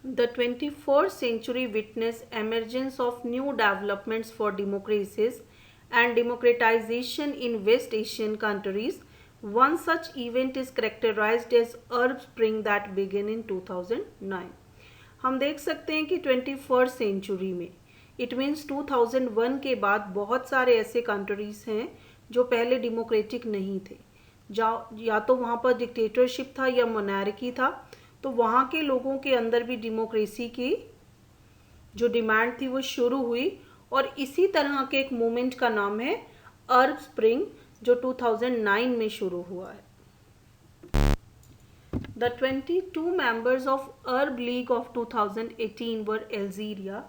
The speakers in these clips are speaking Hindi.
The 21st century witnessed emergence of new developments for democracies and democratization in West Asian countries. One such event is characterized as Arab Spring that began in 2009. हम देख सकते हैं कि 21st सेंचुरी में इट मीन्स 2001 के बाद बहुत सारे ऐसे कंट्रीज हैं जो पहले डेमोक्रेटिक नहीं थे, या तो वहाँ पर डिक्टेटरशिप था या मोनार्की था, तो वहाँ के लोगों के अंदर भी डेमोक्रेसी की जो डिमांड थी वो शुरू हुई और इसी तरह के एक मूवमेंट का नाम है अरब स्प्रिंग जो 2009 में शुरू हुआ है. The 22 members of Arab League of 2018 were Algeria,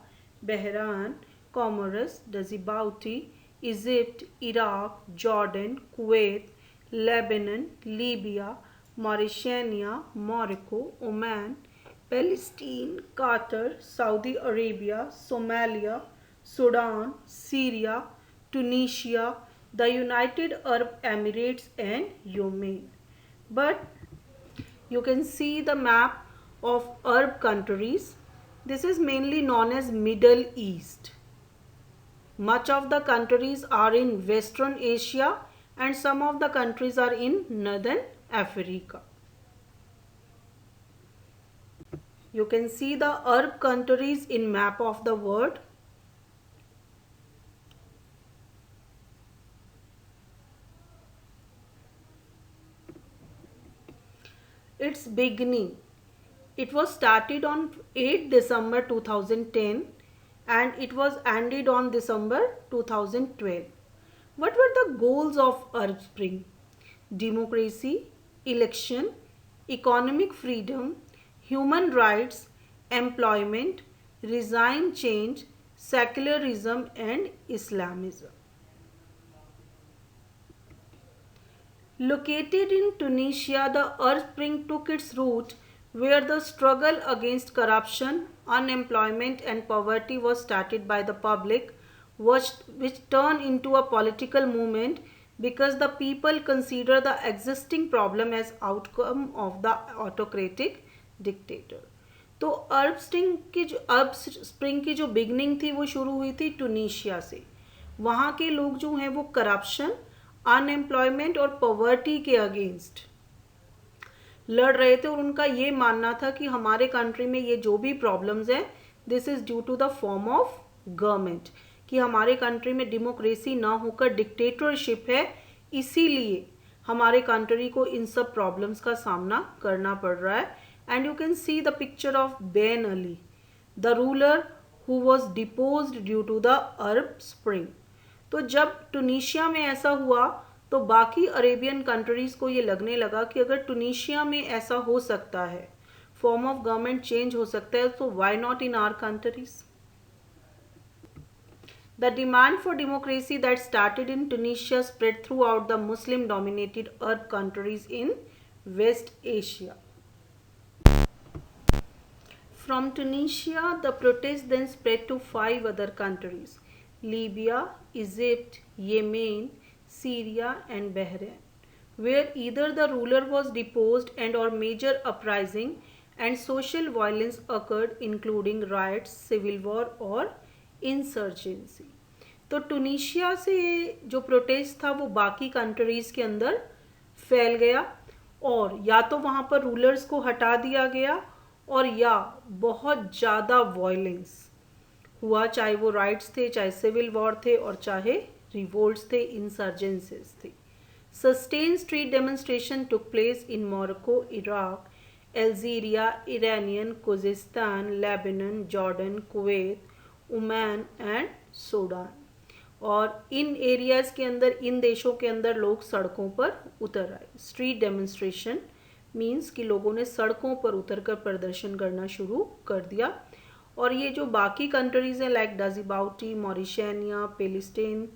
Bahrain, Comoros, Djibouti, Egypt, Iraq, Jordan, Kuwait, Lebanon, Libya, Mauritania, Morocco, Oman, Palestine, Qatar, Saudi Arabia, Somalia, Sudan, Syria, Tunisia, the United Arab Emirates and Yemen. But you can see the map of Arab countries. This is mainly known as Middle East. Much of the countries are in Western Asia and some of the countries are in Northern Africa. You can see the Arab countries in map of the world. Its beginning. It was started on 8 December 2010 and it was ended on December 2012. What were the goals of Arab Spring? Democracy, election, economic freedom, human rights, employment, regime change, secularism and Islamism. Located in Tunisia, the Arab Spring took its root where the struggle against corruption, unemployment and poverty was started by the public, which turned into a political movement because the people consider the existing problem as outcome of the autocratic dictator. तो अरब स्प्रिंग की जो बिगनिंग थी वो शुरू हुई थी टूनीशिया से. वहाँ के लोग जो हैं वो करप्शन, अनएम्प्लॉयमेंट और पॉवर्टी के अगेंस्ट लड़ रहे थे और उनका ये मानना था कि हमारे कंट्री में ये जो भी प्रॉब्लम्स हैं this is due to the form of government, कि हमारे कंट्री में डेमोक्रेसी ना होकर डिक्टेटरशिप है, इसीलिए हमारे कंट्री को इन सब प्रॉब्लम्स का सामना करना पड़ रहा है. And you can see the picture of Ben Ali, the ruler who was deposed due to the Arab spring. तो जब टूनीशिया में ऐसा हुआ तो बाकी अरेबियन कंट्रीज को ये लगने लगा कि अगर टूनीशिया में ऐसा हो सकता है, फॉर्म ऑफ गवर्नमेंट चेंज हो सकता है, तो why not in our countries. The demand for democracy that started in Tunisia spread throughout the Muslim dominated Arab countries in West Asia. From Tunisia, the protest then spread to 5 other countries: Libya, Egypt, Yemen, Syria and Bahrain, where either the ruler was deposed and or major uprising and social violence occurred, including riots, civil war और इंसर्जेंसी. तो टूनीशिया से जो प्रोटेस्ट था वो बाकी कंट्रीज़ के अंदर फैल गया और या तो वहाँ पर रूलर्स को हटा दिया गया और या बहुत ज़्यादा वायलेंस हुआ, चाहे वो राइट्स थे, चाहे सिविल वॉर थे और चाहे रिवोल्ट्स थे, इंसर्जेंसीज थे. Sustained street demonstration took place in Morocco, Iraq, Algeria, Iranian, Khuzestan, Lebanon, Jordan, Kuwait, Oman and Sudan. और इन एरियाज़ के अंदर, इन देशों के अंदर लोग सड़कों पर उतर आए. स्ट्रीट डेमोन्स्ट्रेशन मीन्स कि लोगों ने सड़कों पर उतरकर प्रदर्शन करना शुरू कर दिया. और ये जो बाकी कंट्रीज़ हैं like Djibouti, Mauritania, Palestine,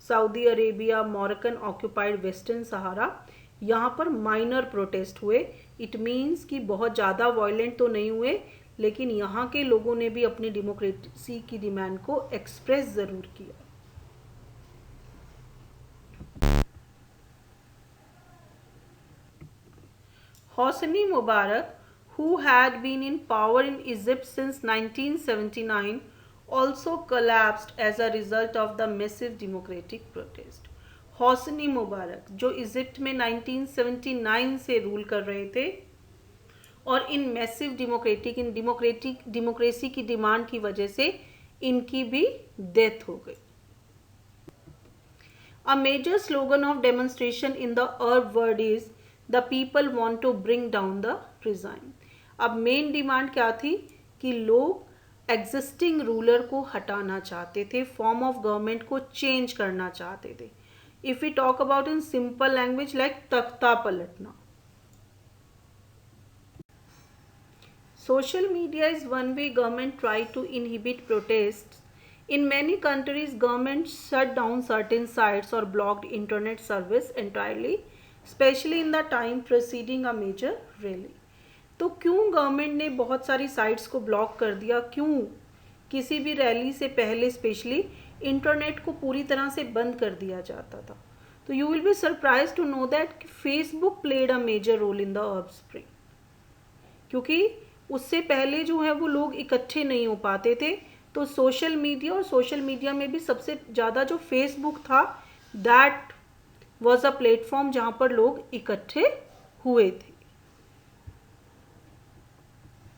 Saudi Arabia, Moroccan occupied western Sahara, यहाँ पर माइनर प्रोटेस्ट हुए. इट मीन्स कि बहुत ज़्यादा वायलेंट तो नहीं हुए, लेकिन यहाँ के लोगों ने भी अपनी डेमोक्रेसी की डिमांड को एक्सप्रेस ज़रूर किया. Hosni Mubarak, who had been in power in Egypt since 1979, also collapsed as a result of the massive democratic protest. हौसनी मुबारक जो इजिप्ट में 1979 से रूल कर रहे थे और इन मैसिव डेमोक्रेसी की डिमांड की वजह से इनकी भी डेथ हो गई. A major slogan of demonstration in the Arab world is the people want to bring down the regime. अब मेन डिमांड क्या थी कि लोग एग्जिस्टिंग रूलर को हटाना चाहते थे, फॉर्म ऑफ गवर्नमेंट को चेंज करना चाहते थे. If we talk about in simple language like तख्ता पलटना. Social media is one way government try to inhibit protests. In many countries, governments shut down certain sites or blocked internet service entirely, especially in the time preceding a major rally. तो क्यों गवर्नमेंट ने बहुत सारी साइट्स को ब्लॉक कर दिया? क्यों किसी भी रैली से पहले स्पेशली इंटरनेट को पूरी तरह से बंद कर दिया जाता था? तो you will be surprise to know that Facebook played a major role in the Arab Spring, क्योंकि उससे पहले जो है वो लोग इकट्ठे नहीं हो पाते थे. तो सोशल मीडिया, और सोशल मीडिया में भी सबसे ज़्यादा जो फेसबुक था, दैट वाज अ प्लेटफॉर्म जहाँ पर लोग इकट्ठे हुए थे.